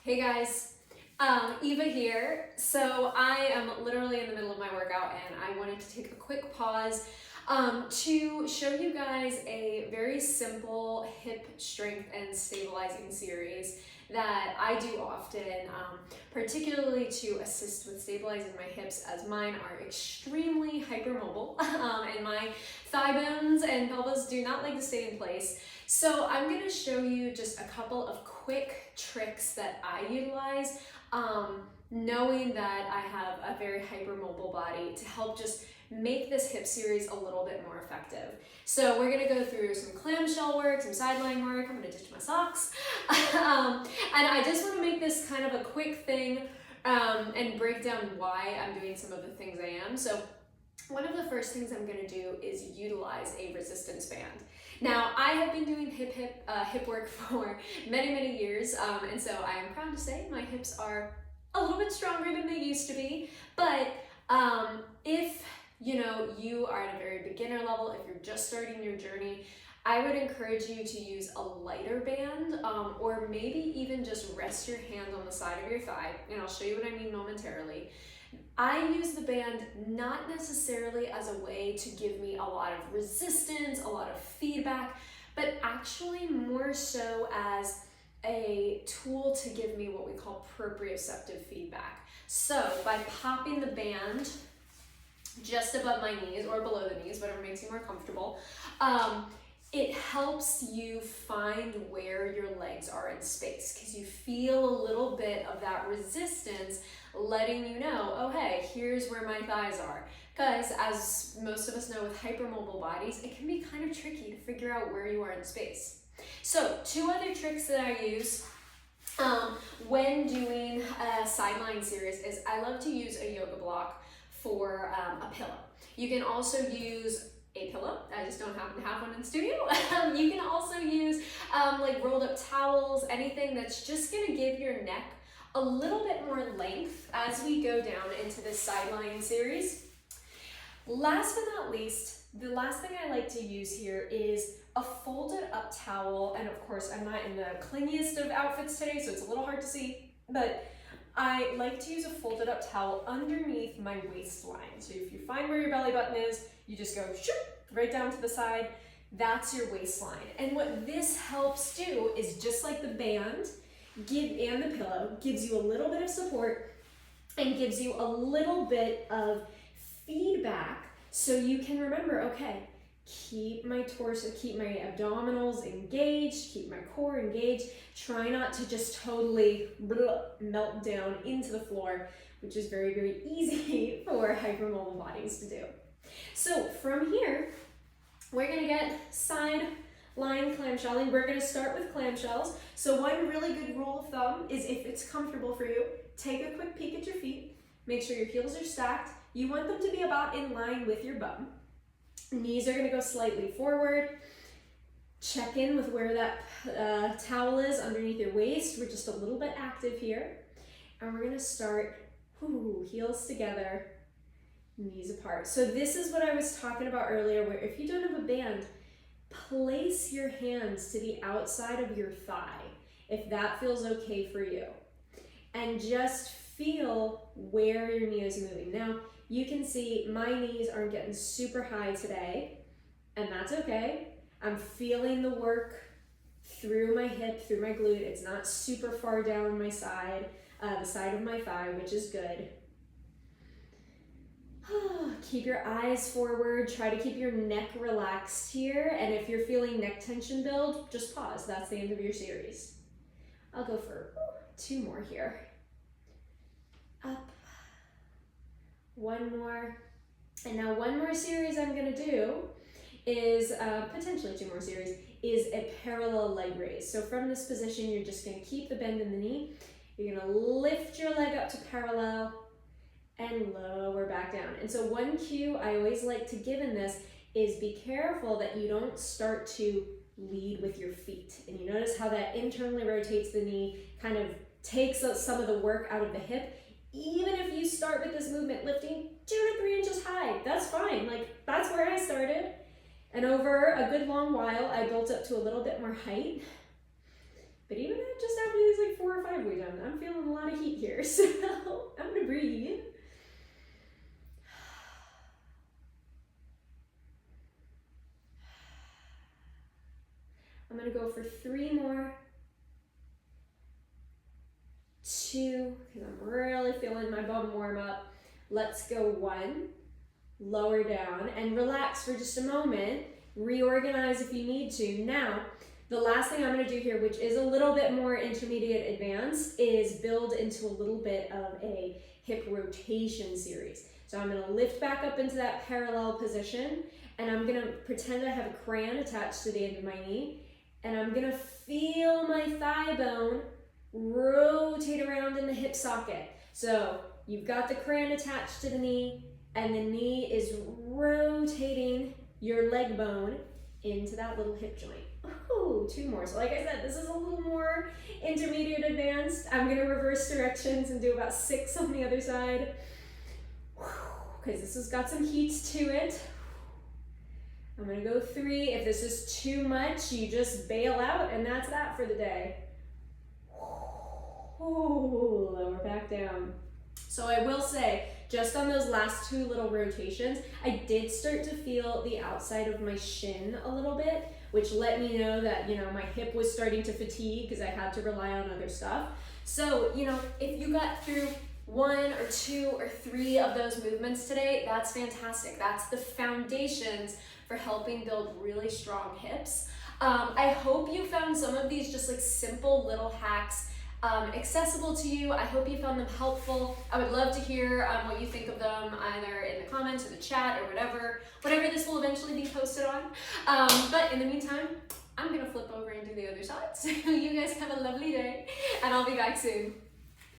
Hey guys, Eva here. So I am literally in the middle of my workout and I wanted to take a quick pause to show you guys a very simple hip strength and stabilizing series that I do often, particularly to assist with stabilizing my hips, as mine are extremely hypermobile and my thigh bones and pelvis do not like to stay in place. So I'm going to show you just a couple of quick tricks that I utilize, knowing that I have a very hypermobile body, to help just make this hip series a little bit more effective. So we're going to go through some clamshell work, some sidelying work. I'm going to ditch my socks. And I just want to make this kind of a quick thing and break down why I'm doing some of the things I am. So one of the first things I'm going to do is utilize a resistance band. Now, I have been doing hip work for many years, and so I am proud to say my hips are a little bit stronger than they used to be. But if you are at a very beginner level, if you're just starting your journey, I would encourage you to use a lighter band, or maybe even just rest your hand on the side of your thigh, and I'll show you what I mean momentarily. I use the band not necessarily as a way to give me a lot of resistance, a lot of feedback, but actually more so as a tool to give me what we call proprioceptive feedback. So by popping the band just above my knees or below the knees, whatever makes you more comfortable, it helps you find where your legs are in space, because you feel a little bit of that resistance letting you know, oh hey, here's where my thighs are. Because as most of us know with hypermobile bodies, it can be kind of tricky to figure out where you are in space. So two other tricks that I use when doing a sideline series is I love to use a yoga block for a pillow. You can also use a pillow. I just don't happen to have one in the studio. You can also use like rolled up towels, anything that's just gonna give your neck a little bit more length as we go down into this sidelying series. Last but not least, the last thing I like to use here is a folded up towel. And of course, I'm not in the clingiest of outfits today, so it's a little hard to see, but I like to use a folded up towel underneath my waistline. So if you find where your belly button is, you just go shoop, right down to the side. That's your waistline. And what this helps do is, just like the band and the pillow, gives you a little bit of support and gives you a little bit of feedback, so you can remember, okay, keep my torso, keep my abdominals engaged, keep my core engaged. Try not to just totally melt down into the floor, which is very easy for hypermobile bodies to do. So from here, we're gonna get side line clamshelling. We're gonna start with clamshells. So one really good rule of thumb is, if it's comfortable for you, take a quick peek at your feet. Make sure your heels are stacked. You want them to be about in line with your bum. Knees are gonna go slightly forward. Check in with where that towel is underneath your waist. We're just a little bit active here. And we're gonna start, heels together, knees apart. So this is what I was talking about earlier, where if you don't have a band, place your hands to the outside of your thigh, if that feels okay for you. And just feel where your knee is moving. Now, you can see my knees aren't getting super high today, and that's okay. I'm feeling the work through my hip, through my glute. It's not super far down my side, the side of my thigh, which is good. Keep your eyes forward. Try to keep your neck relaxed here. And if you're feeling neck tension build, just pause. That's the end of your series. I'll go for two more here. Up. One more. And now one more series I'm gonna do is, potentially two more series, is a parallel leg raise. So from this position, you're just gonna keep the bend in the knee. You're gonna lift your leg up to parallel and lower back down. And so one cue I always like to give in this is, be careful that you don't start to lead with your feet. And you notice how that internally rotates the knee, kind of takes some of the work out of the hip. Even if you start with this movement lifting 2 to 3 inches high, that's fine. Like, that's where I started. And over a good long while, I built up to a little bit more height. But even just after these like 4 4 or 5 we done? I'm feeling a lot of heat here, so I'm gonna breathe. I'm gonna go for 3 more. 2, because I'm really feeling my bum warm up. Let's go 1, lower down, and relax for just a moment. Reorganize if you need to. Now, the last thing I'm gonna do here, which is a little bit more intermediate advanced, is build into a little bit of a hip rotation series. So I'm gonna lift back up into that parallel position, and I'm gonna pretend I have a crayon attached to the end of my knee, and I'm gonna feel my thigh bone rotate around in the hip socket. So you've got the crayon attached to the knee, and the knee is rotating your leg bone into that little hip joint. Oh, 2 more. So like I said, this is a little more intermediate advanced. I'm gonna reverse directions and do about 6 on the other side, because this has got some heat to it. I'm gonna go 3. If this is too much, you just bail out, and that's that for the day. Lower back down. So I will say, just on those last 2 little rotations, I did start to feel the outside of my shin a little bit, which let me know that, you know, my hip was starting to fatigue because I had to rely on other stuff. So, you know, if you got through 1 or 2 or 3 of those movements today, that's fantastic. That's the foundations for helping build really strong hips. I hope you found some of these just like simple little hacks accessible to you. I hope you found them helpful. I would love to hear what you think of them, either in the comments or the chat or whatever this will eventually be posted on. But in the meantime, I'm gonna flip over and do the other side. So you guys have a lovely day, and I'll be back soon.